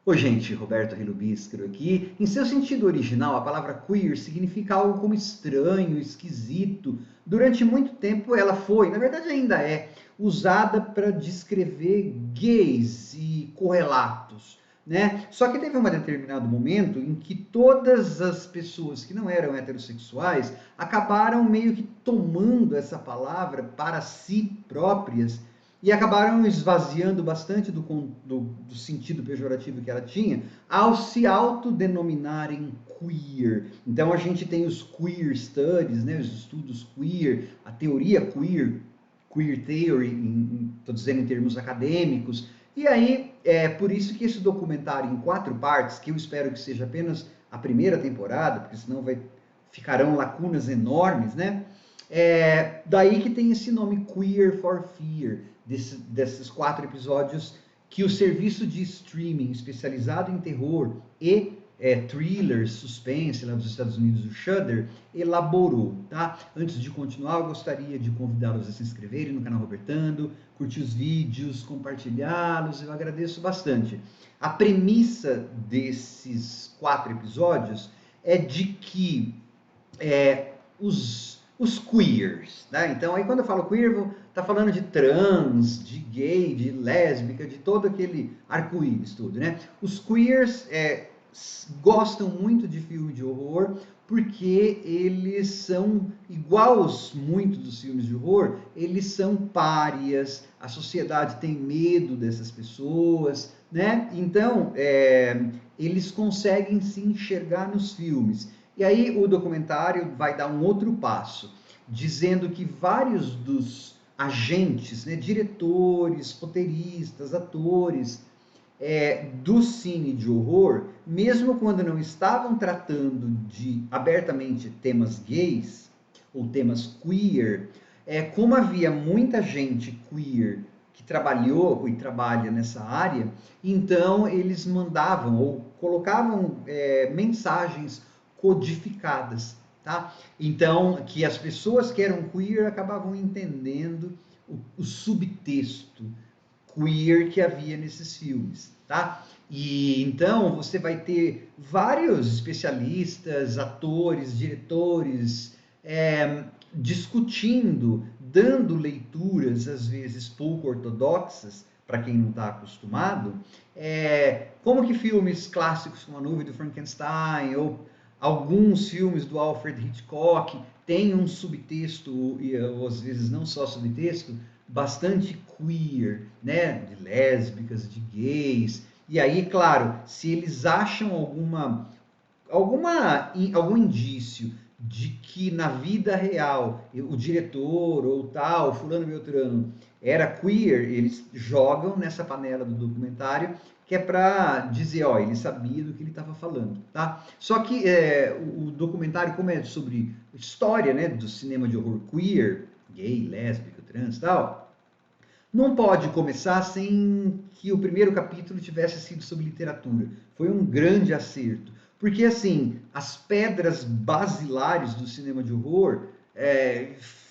Oi, gente, Roberto Relubiscaro aqui. Em seu sentido original, a palavra queer significa algo como estranho, esquisito. Durante muito tempo ela foi, na verdade ainda é, usada para descrever gays e correlatos, né? Só que teve um determinado momento em que todas as pessoas que não eram heterossexuais acabaram meio que tomando essa palavra para si próprias e acabaram esvaziando bastante do sentido pejorativo que ela tinha ao se autodenominarem queer. Então a gente tem os queer studies, né, os estudos queer, a teoria queer, queer theory, estou dizendo em termos acadêmicos, e aí é por isso que esse documentário em 4 partes, que eu espero que seja apenas a primeira temporada, porque senão ficarão lacunas enormes, né? Daí que tem esse nome Queer for Fear, desses 4 episódios que o serviço de streaming especializado em terror e thrillers, suspense lá dos Estados Unidos, o Shudder, elaborou, tá? Antes de continuar, eu gostaria de convidá-los a se inscreverem no canal Robertando, curtir os vídeos, compartilhá-los, eu agradeço bastante. A premissa desses 4 episódios é de que os queers, né? Então, aí quando eu falo queer, vou tá falando de trans, de gay, de lésbica, de todo aquele arco-íris tudo, né? Os queers gostam muito de filme de horror porque eles são, igual aos muitos dos filmes de horror, eles são párias, a sociedade tem medo dessas pessoas, né? Então, eles conseguem se enxergar nos filmes. E aí o documentário vai dar um outro passo, dizendo que vários dos agentes, né, diretores, roteiristas, atores do cine de horror, mesmo quando não estavam tratando de abertamente temas gays ou temas queer, como havia muita gente queer que trabalhou e trabalha nessa área, então eles mandavam ou colocavam mensagens codificadas, tá? Então, que as pessoas que eram queer acabavam entendendo o subtexto queer que havia nesses filmes, tá? E então você vai ter vários especialistas, atores, diretores discutindo, dando leituras às vezes pouco ortodoxas para quem não está acostumado, como que filmes clássicos como A Nuvem do Frankenstein ou alguns filmes do Alfred Hitchcock têm um subtexto, e às vezes não só subtexto, bastante queer, né? De lésbicas, de gays. E aí, claro, se eles acham algum indício de que na vida real o diretor ou tal, fulano Beltrano, era queer, eles jogam nessa panela do documentário que é para dizer, ó, ele sabia do que ele estava falando, tá? Só que o documentário, como é sobre história, né, do cinema de horror queer, gay, lésbico, trans, tal, não pode começar sem que o primeiro capítulo tivesse sido sobre literatura. Foi um grande acerto. Porque, assim, as pedras basilares do cinema de horror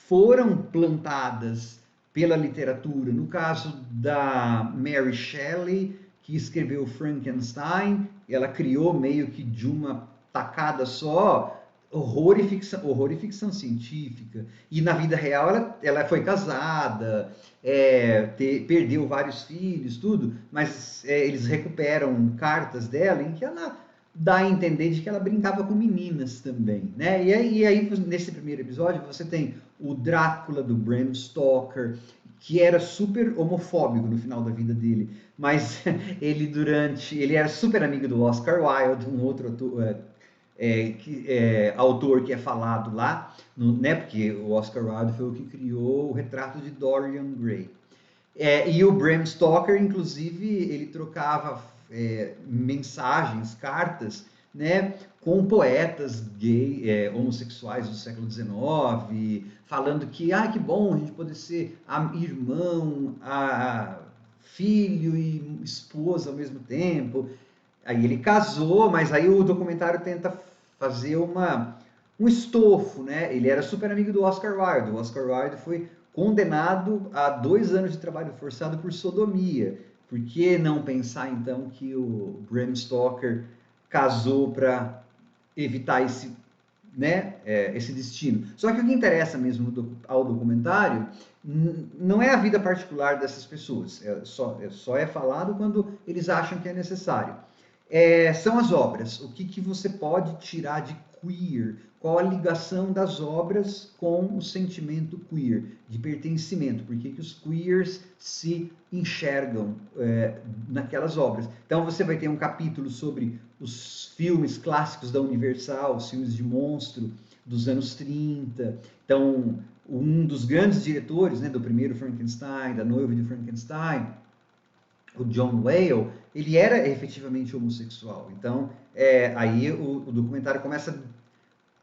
foram plantadas pela literatura. No caso da Mary Shelley, que escreveu Frankenstein, ela criou meio que de uma tacada só horror e ficção científica. E na vida real ela foi casada, perdeu vários filhos, tudo, mas eles recuperam cartas dela em que ela dá a entender de que ela brincava com meninas também, né? E aí nesse primeiro episódio você tem o Drácula do Bram Stoker, que era super homofóbico no final da vida dele, mas ele era super amigo do Oscar Wilde, um outro autor que é falado lá, né? Porque o Oscar Wilde foi o que criou o retrato de Dorian Gray. E o Bram Stoker, inclusive, ele trocava mensagens, cartas, né, com poetas gay, homossexuais do século XIX, falando que, que bom a gente poder ser irmão, filho e esposa ao mesmo tempo. Aí ele casou, mas aí o documentário tenta fazer um estofo, né? Ele era super amigo do Oscar Wilde. O Oscar Wilde foi condenado a 2 anos de trabalho forçado por sodomia, Por que não pensar, então, que o Bram Stoker casou para evitar esse, né, esse destino? Só que o que interessa mesmo ao documentário não é a vida particular dessas pessoas, só é falado quando eles acham que é necessário. São as obras. O que você pode tirar de queer? Qual a ligação das obras com o sentimento queer, de pertencimento? Por que os queers se enxergam naquelas obras? Então você vai ter um capítulo sobre os filmes clássicos da Universal, os filmes de monstro dos anos 30. Então, um dos grandes diretores, né, do primeiro Frankenstein, da Noiva de Frankenstein, o John Wayne, ele era efetivamente homossexual. Então, aí o documentário começa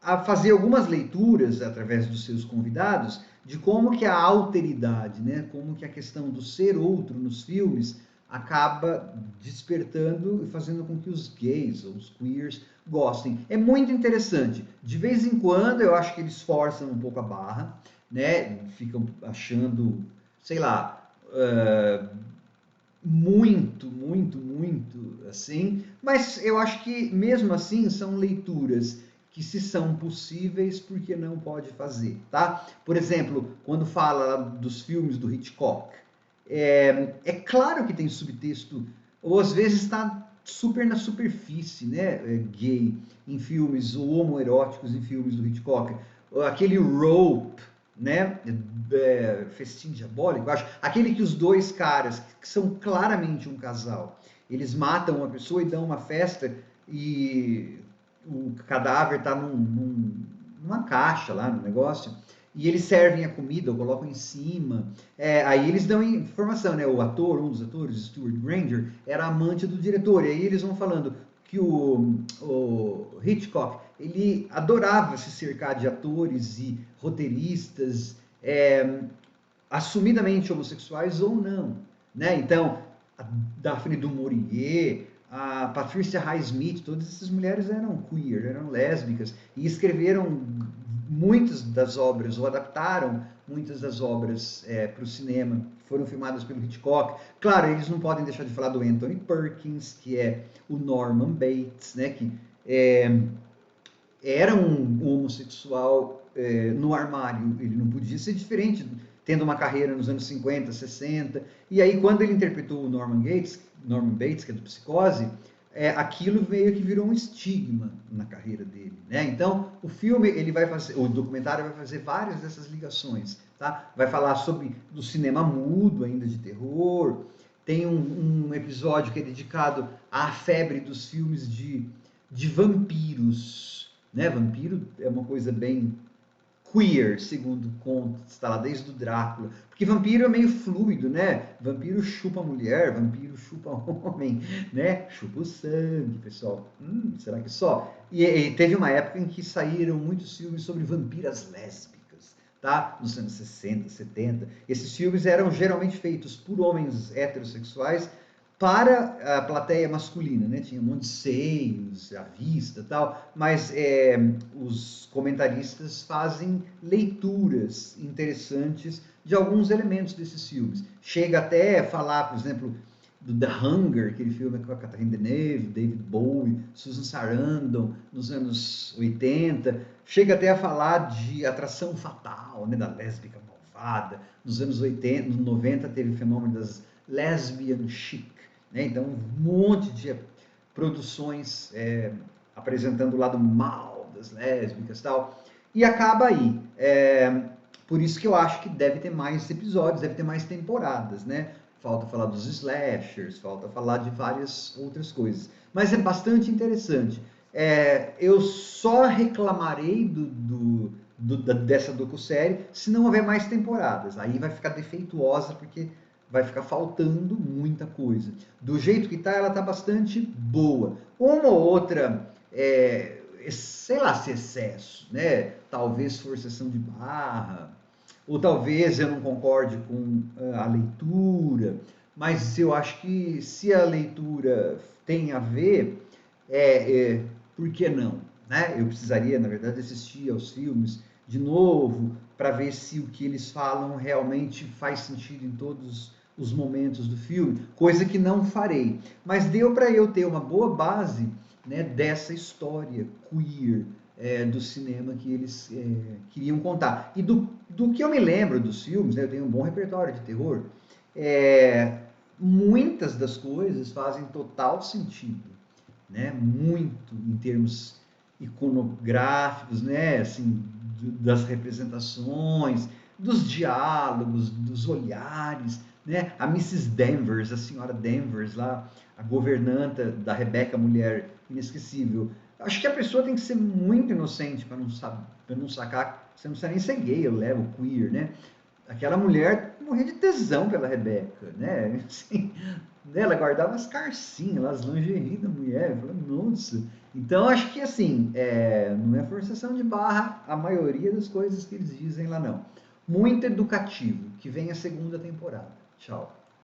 a fazer algumas leituras através dos seus convidados de como que a alteridade, né, como que a questão do ser outro nos filmes acaba despertando e fazendo com que os gays ou os queers gostem. É muito interessante. De vez em quando eu acho que eles forçam um pouco a barra, né, ficam achando, sei lá, muito assim, mas eu acho que mesmo assim são leituras que se são possíveis, por que não pode fazer, tá? Por exemplo, quando fala dos filmes do Hitchcock, claro que tem subtexto, ou às vezes está super na superfície, né, gay em filmes, ou homoeróticos em filmes do Hitchcock. Aquele Rope, né, Festim Diabólico, acho, aquele que os dois caras, que são claramente um casal, eles matam uma pessoa e dão uma festa e o cadáver está numa caixa lá no negócio, e eles servem a comida, ou colocam em cima. Aí eles dão informação, né? O ator, um dos atores, Stuart Granger, era amante do diretor. E aí eles vão falando que o Hitchcock, ele adorava se cercar de atores e roteiristas assumidamente homossexuais ou não, né? Então, a Daphne du Maurier, a Patricia Highsmith, todas essas mulheres eram queer, eram lésbicas e escreveram muitas das obras, ou adaptaram muitas das obras para o cinema, foram filmadas pelo Hitchcock. Claro, eles não podem deixar de falar do Anthony Perkins, que é o Norman Bates, né, que era um homossexual no armário, ele não podia ser diferente, tendo uma carreira nos anos 50, 60, e aí quando ele interpretou o Norman Bates, que é do Psicose, aquilo meio que virou um estigma na carreira dele, né? Então, o documentário vai fazer várias dessas ligações, tá? Vai falar sobre o cinema mudo ainda de terror, tem um episódio que é dedicado à febre dos filmes de vampiros, né? Vampiro é uma coisa bem queer, segundo conto, está lá desde o Drácula. Porque vampiro é meio fluido, né? Vampiro chupa mulher, vampiro chupa homem, né? Chupa o sangue, pessoal. Será que só? E teve uma época em que saíram muitos filmes sobre vampiras lésbicas, tá? Nos anos 60, 70. Esses filmes eram geralmente feitos por homens heterossexuais para a plateia masculina, né? Tinha um monte de seios, à vista, tal, mas os comentaristas fazem leituras interessantes de alguns elementos desses filmes. Chega até a falar, por exemplo, do The Hunger, aquele filme com a Catherine Deneuve, David Bowie, Susan Sarandon, nos anos 80. Chega até a falar de Atração Fatal, né, da lésbica malvada. Nos anos 80, nos 90 teve o fenômeno das lesbian chic, né? Então, um monte de produções apresentando o lado mal das lésbicas e tal. E acaba aí. Por isso que eu acho que deve ter mais episódios, deve ter mais temporadas, né? Falta falar dos slashers, falta falar de várias outras coisas. Mas é bastante interessante. Eu só reclamarei dessa docu-série se não houver mais temporadas. Aí vai ficar defeituosa, porque vai ficar faltando muita coisa. Do jeito que está, ela está bastante boa. Uma ou outra, sei lá se excesso, né? Talvez forçação de barra, ou talvez eu não concorde com a leitura, mas eu acho que se a leitura tem a ver, por que não? Né? Eu precisaria, na verdade, assistir aos filmes de novo para ver se o que eles falam realmente faz sentido em todos os momentos do filme, coisa que não farei. Mas deu para eu ter uma boa base, né, dessa história queer do cinema que eles queriam contar. E do que eu me lembro dos filmes, né, eu tenho um bom repertório de terror, muitas das coisas fazem total sentido, né? Muito em termos iconográficos, né? Assim, das representações, dos diálogos, dos olhares, né? A Mrs. Danvers, a senhora Danvers lá, a governanta da Rebecca, mulher inesquecível. Acho que a pessoa tem que ser muito inocente para não sacar, você não precisa nem ser gay, eu levo queer, né? Aquela mulher morria de tesão pela Rebeca, né? Assim, ela guardava as carcinhas, as lingerie da mulher. Falei, nossa. Então, acho que assim, não é forçação de barra a maioria das coisas que eles dizem lá, não. Muito educativo, que vem a segunda temporada. Tchau.